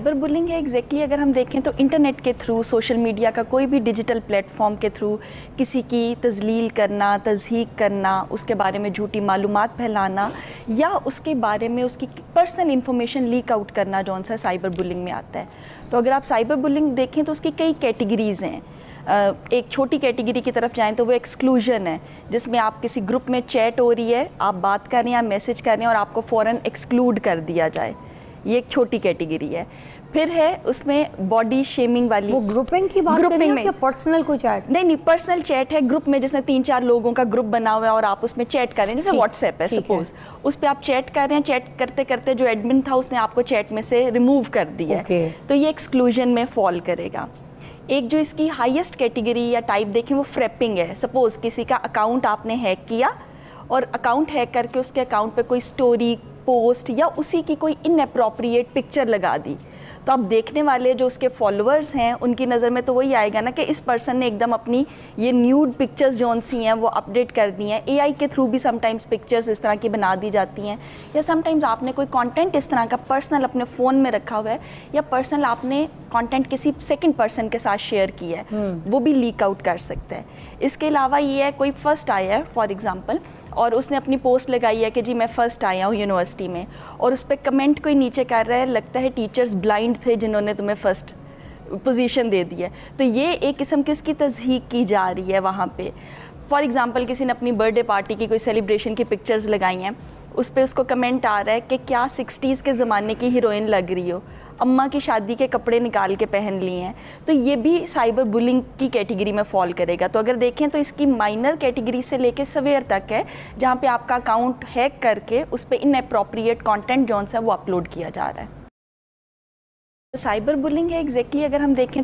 Cyber bullying है exactly अगर हम देखें तो इंटरनेट के थ्रू, सोशल मीडिया का कोई भी डिजिटल प्लेटफॉर्म के थ्रू किसी की तज़लील करना, तज़हीक करना, उसके बारे में झूठी मालूमात फैलाना या उसके बारे में उसकी पर्सनल इन्फॉर्मेशन लीक आउट करना, जौन सा साइबर बुलिंग में आता है। तो अगर आप साइबर बुलिंग देखें तो उसकी कई कैटेगरीज़ हैं। एक छोटी कैटेगरी की तरफ जाएं तो वो एक्सक्लूजन है, जिसमें आप किसी ग्रुप में चैट हो रही है, आप बात कर रहे हैं, आप मैसेज कर रहे हैं और आपको फ़ौरन एक्सक्लूड कर दिया जाए, ये एक छोटी कैटेगरी है। फिर है उसमें बॉडी शेमिंग वाली। वो ग्रुपिंग की बात कर रहे हैं या पर्सनल कोई चैट? नहीं, पर्सनल चैट है ग्रुप में, जिसमें 3-4 लोगों का ग्रुप बना हुआ है और आप उसमें चैट कर रहे हैं, जैसे व्हाट्सएप है सपोज, उस पर आप चैट कर रहे हैं, चैट करते करते जो एडमिन था उसने आपको चैट में से रिमूव कर दिया है, तो ये एक्सक्लूजन में फॉल करेगा। एक जो इसकी हाईएस्ट कैटेगरी या टाइप देखें वो फ्रैपिंग है। सपोज किसी का अकाउंट आपने हैक किया और अकाउंट हैक करके उसके अकाउंट पे कोई स्टोरी, पोस्ट या उसी की कोई इनअप्रोप्रिएट पिक्चर लगा दी, तो अब देखने वाले जो उसके फॉलोअर्स हैं उनकी नज़र में तो वही आएगा ना कि इस पर्सन ने एकदम अपनी ये न्यूड पिक्चर्स जौन सी हैं वो अपडेट कर दी हैं। एआई के थ्रू भी समटाइम्स पिक्चर्स इस तरह की बना दी जाती हैं, या समटाइम्स आपने कोई कंटेंट इस तरह का पर्सनल अपने फ़ोन में रखा हुआ है या पर्सनल आपने कंटेंट किसी सेकंड पर्सन के साथ शेयर किया है, वो भी लीक आउट कर सकता है। इसके अलावा ये है, कोई फर्स्ट आया है फॉर एग्ज़ाम्पल और उसने अपनी पोस्ट लगाई है कि जी मैं फ़र्स्ट आया हूँ यूनिवर्सिटी में, और उस पर कमेंट कोई नीचे कर रहा है, लगता है टीचर्स ब्लाइंड थे जिन्होंने तुम्हें फ़र्स्ट पोजीशन दे दी है, तो ये एक किस्म की उसकी तज़हीक की जा रही है वहाँ पे। फॉर एग्ज़ाम्पल किसी ने अपनी बर्थडे पार्टी की कोई सेलिब्रेशन की पिक्चर्स लगाई हैं, उस पर उसको कमेंट आ रहा है कि क्या 60s के ज़माने की हीरोइन लग रही हो, अम्मा की शादी के कपड़े निकाल के पहन लिए हैं, तो ये भी साइबर बुलिंग की कैटेगरी में फॉल करेगा। तो अगर देखें तो इसकी माइनर कैटेगरी से लेके सवेयर तक है, जहाँ पे आपका अकाउंट हैक करके उस पर इनअप्रोप्रिएट कंटेंट जौन सा वो अपलोड किया जा रहा है। साइबर बुलिंग है एग्जैक्टली अगर हम देखें